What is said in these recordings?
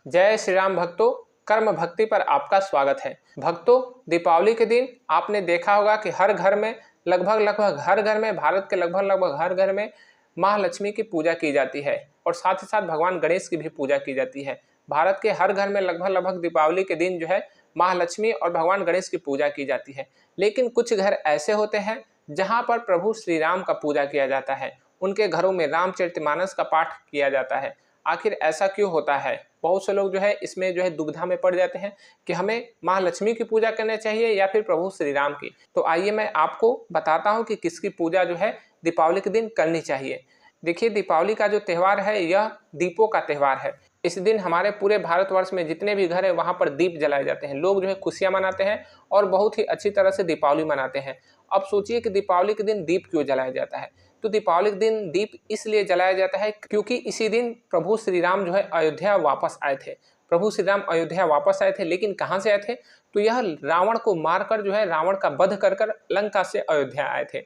जय श्री राम भक्तों, कर्म भक्ति पर आपका स्वागत है। भक्तों, दीपावली के दिन आपने देखा होगा कि हर घर में लगभग हर घर में, भारत के लगभग हर घर में महालक्ष्मी की पूजा की जाती है और साथ ही साथ भगवान गणेश की भी पूजा की जाती है। भारत के हर घर में लगभग दीपावली के दिन जो है महालक्ष्मी और भगवान गणेश की पूजा की जाती है। लेकिन कुछ घर ऐसे होते हैं जहाँ पर प्रभु श्री राम का पूजा किया जाता है, उनके घरों में रामचरितमानस का पाठ किया जाता है। आखिर ऐसा क्यों होता है? बहुत से लोग जो है इसमें जो है दुविधा में पड़ जाते हैं कि हमें महालक्ष्मी की पूजा करनी चाहिए या फिर प्रभु श्री राम की। तो आइए मैं आपको बताता हूं कि किसकी पूजा जो है दीपावली के दिन करनी चाहिए। देखिए, दीपावली का जो त्यौहार है यह दीपों का त्यौहार है। इस दिन हमारे पूरे भारतवर्ष में जितने भी घर है वहां पर दीप जलाए जाते हैं। लोग जो है खुशियां मनाते हैं और बहुत ही अच्छी तरह से दीपावली मनाते हैं। अब सोचिए कि दीपावली के दिन दीप क्यों जलाया जाता है। तो दीपावली के दिन दीप इसलिए जलाया जाता है क्योंकि इसी दिन प्रभु श्री राम जो है अयोध्या वापस आए थे। प्रभु श्री राम अयोध्या वापस आए थे, लेकिन कहाँ से आए थे? तो यह रावण को मारकर जो है रावण का वध कर कर लंका से अयोध्या आए थे।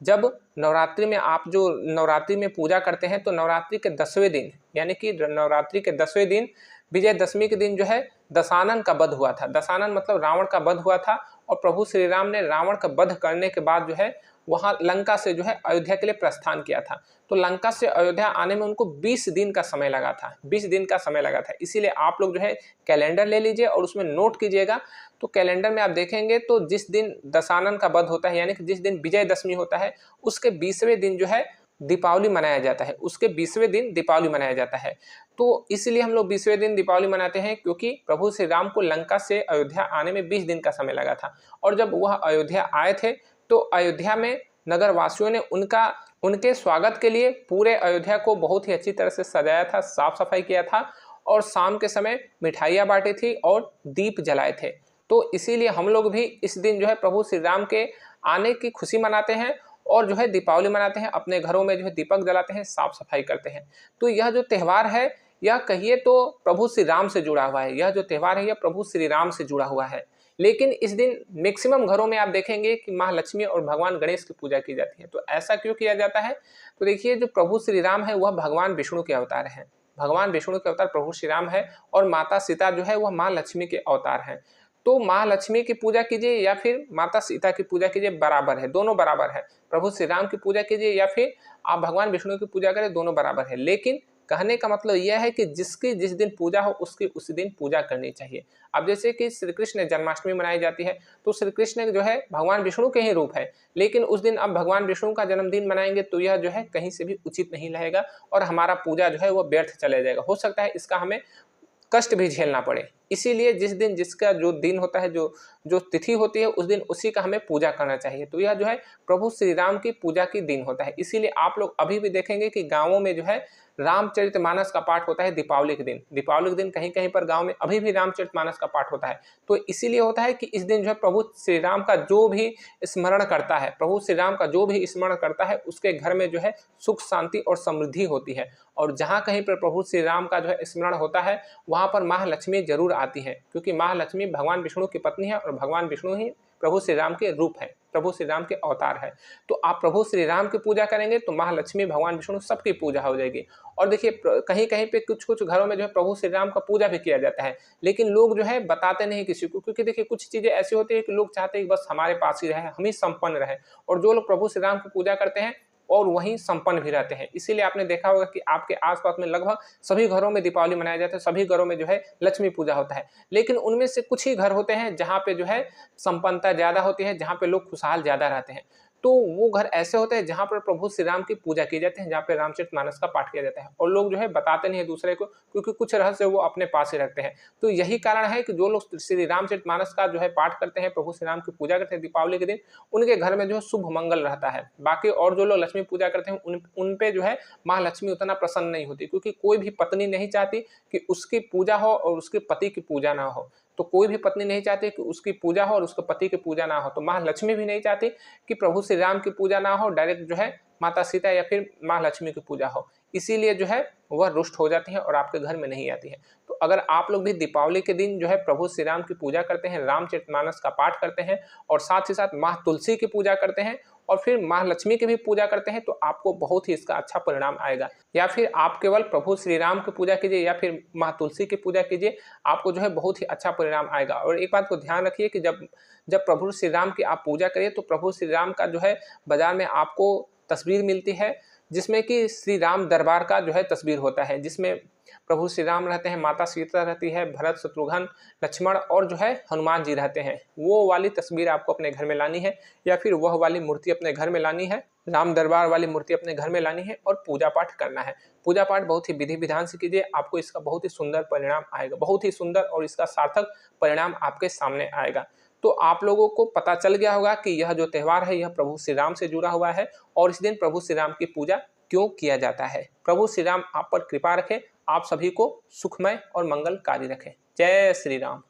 जब नवरात्रि में आप जो नवरात्रि में पूजा करते हैं तो नवरात्रि के 10वें दिन यानी कि नवरात्रि के 10वें दिन विजयदशमी के दिन जो है दशानन का वध हुआ था। दशानन मतलब रावण का वध हुआ था और प्रभु श्री राम ने रावण का वध करने के बाद जो है वहां लंका से जो है अयोध्या के लिए प्रस्थान किया था। तो लंका से अयोध्या आने में उनको 20 दिन का समय लगा था। 20 दिन का समय लगा था। इसीलिए आप लोग जो है कैलेंडर ले लीजिए और उसमें नोट कीजिएगा। तो कैलेंडर में आप देखेंगे तो जिस दिन दशानन का वध होता है यानी कि जिस दिन विजयदशमी होता है उसके 20वें दिन जो है दीपावली मनाया जाता है। उसके 20वें दिन दीपावली मनाया जाता है। तो इसलिए हम लोग 20वें दिन दीपावली मनाते हैं क्योंकि प्रभु श्री राम को लंका से अयोध्या आने में 20 दिन का समय लगा था। और जब वह अयोध्या आए थे तो अयोध्या में नगर वासियों ने उनके स्वागत के लिए पूरे अयोध्या को बहुत ही अच्छी तरह से सजाया था, साफ सफाई किया था और शाम के समय मिठाइयाँ बांटी थी और दीप जलाए थे। तो इसीलिए हम लोग भी इस दिन जो है प्रभु श्री राम के आने की खुशी मनाते हैं और जो है दीपावली मनाते हैं, अपने घरों में जो है दीपक जलाते हैं, साफ सफाई करते हैं। तो यह जो त्यौहार है यह कहिए तो प्रभु श्री राम से जुड़ा हुआ है। यह जो त्यौहार है यह प्रभु श्री राम से जुड़ा हुआ है। लेकिन इस दिन मैक्सिमम घरों में आप देखेंगे कि महालक्ष्मी और भगवान गणेश की पूजा की जाती है। तो ऐसा क्यों किया जाता है? तो देखिए, जो प्रभु श्री राम है वह भगवान विष्णु के अवतार हैं। भगवान विष्णु के अवतार प्रभु श्री राम है और माता सीता जो है वह माँ लक्ष्मी के अवतार हैं। तो माँ लक्ष्मी की पूजा कीजिए या फिर माता सीता की पूजा कीजिए, बराबर है, दोनों बराबर है। प्रभु श्री राम की पूजा कीजिए या फिर आप भगवान विष्णु की पूजा करें, दोनों बराबर है। लेकिन कहने का मतलब यह है कि जिसकी जिस दिन पूजा हो उसकी उसी दिन पूजा करनी चाहिए। अब जैसे कि श्री कृष्ण जन्माष्टमी मनाई जाती है तो श्री कृष्ण जो है भगवान विष्णु के ही रूप है, लेकिन उस दिन अब भगवान विष्णु का जन्मदिन मनाएंगे तो यह जो है कहीं से भी उचित नहीं रहेगा और हमारा पूजा जो है वो व्यर्थ चला जाएगा। हो सकता है इसका हमें कष्ट भी झेलना पड़े। इसीलिए जिस दिन जिसका जो दिन होता है, जो जो तिथि होती है, उस दिन उसी का हमें पूजा करना चाहिए। तो यह जो है प्रभु श्री राम की पूजा की दिन होता है। इसीलिए आप लोग अभी भी देखेंगे कि गाँवों में जो है रामचरितमानस का पाठ होता है दीपावली के दिन। दीपावली के दिन कहीं कहीं पर गांव में अभी भी रामचरितमानस का पाठ होता है। तो इसीलिए होता है कि इस दिन जो है प्रभु श्री राम का जो भी स्मरण करता है, प्रभु श्री राम का जो भी स्मरण करता है उसके घर में जो है सुख शांति और समृद्धि होती है। और जहाँ कहीं पर प्रभु श्री राम का जो है स्मरण होता है वहाँ पर महालक्ष्मी जरूर आती है, क्योंकि महालक्ष्मी भगवान विष्णु की पत्नी है और भगवान विष्णु ही प्रभु श्री राम के रूप है, प्रभु श्री राम के अवतार है। तो आप प्रभु श्री राम की पूजा करेंगे तो महालक्ष्मी भगवान विष्णु सबकी पूजा हो जाएगी। और देखिए, कहीं कहीं पे कुछ कुछ घरों में जो है प्रभु श्री राम का पूजा भी किया जाता है, लेकिन लोग जो है बताते नहीं किसी को, क्योंकि देखिए कुछ चीजें ऐसी होती है कि लोग चाहते हैं कि बस हमारे पास ही रहे, हम ही संपन्न रहे। और जो लोग प्रभु श्री राम की पूजा करते हैं और वहीं संपन्न भी रहते हैं। इसीलिए आपने देखा होगा कि आपके आसपास में लगभग सभी घरों में दीपावली मनाया जाता है, सभी घरों में जो है लक्ष्मी पूजा होता है। लेकिन उनमें से कुछ ही घर होते हैं जहाँ पे जो है संपन्नता ज्यादा होती है, जहाँ पे लोग खुशहाल ज्यादा रहते हैं। तो वो घर ऐसे होते हैं जहाँ पर प्रभु श्री राम की पूजा की जाती है, जहाँ पे रामचरितमानस का पाठ किया जाता है। और लोग जो है बताते नहीं है दूसरे को, क्योंकि कुछ रहस्य वो अपने पास ही रखते हैं। तो यही कारण है कि जो लोग श्री रामचरितमानस का जो है पाठ करते हैं, प्रभु श्री राम की पूजा करते हैं दीपावली के दिन, उनके घर में जो है शुभ मंगल रहता है। बाकी और जो लोग लक्ष्मी पूजा करते हैं उन पे जो है महालक्ष्मी उतना प्रसन्न नहीं होती, क्योंकि कोई भी पत्नी नहीं चाहती कि उसकी पूजा हो और उसके पति की पूजा ना हो। तो कोई भी पत्नी नहीं चाहती कि उसकी पूजा हो और उसके पति की पूजा ना हो। तो महालक्ष्मी भी नहीं चाहती कि प्रभु श्री राम की पूजा ना हो, डायरेक्ट जो है माता सीता या फिर महालक्ष्मी की पूजा हो। इसीलिए जो है वह रुष्ट हो जाती है और आपके घर में नहीं आती है। तो अगर आप लोग भी दीपावली के दिन जो है प्रभु श्री राम की पूजा करते हैं, रामचरितमानस का पाठ करते हैं और साथ ही साथ माँ तुलसी की पूजा करते हैं और फिर माँ लक्ष्मी की भी पूजा करते हैं, तो आपको बहुत ही इसका अच्छा परिणाम आएगा। या फिर आप केवल प्रभु श्री राम की पूजा कीजिए या फिर माँ तुलसी की पूजा कीजिए, आपको जो है बहुत ही अच्छा परिणाम आएगा। और एक बात को ध्यान रखिए कि जब जब प्रभु श्री राम की आप पूजा करिए तो प्रभु श्री राम का जो है बाजार में आपको तस्वीर मिलती है, जिसमें कि श्री राम दरबार का जो है तस्वीर होता है, जिसमें प्रभु श्री राम रहते हैं, माता सीता रहती है, भरत शत्रुघ्न लक्ष्मण और जो है हनुमान जी रहते हैं। वो वाली तस्वीर आपको अपने घर में लानी है या फिर वह वाली मूर्ति अपने घर में लानी है, राम दरबार वाली मूर्ति अपने घर में लानी है और पूजा पाठ करना है। पूजा पाठ बहुत ही विधि विधान से कीजिए, आपको इसका बहुत ही सुंदर परिणाम आएगा, बहुत ही सुंदर और इसका सार्थक परिणाम आपके सामने आएगा। तो आप लोगों को पता चल गया होगा कि यह जो त्यौहार है यह प्रभु श्री राम से जुड़ा हुआ है और इस दिन प्रभु श्री राम की पूजा क्यों किया जाता है। प्रभु श्री राम आप पर कृपा रखें, आप सभी को सुखमय और मंगलकारी रखें। जय श्री राम।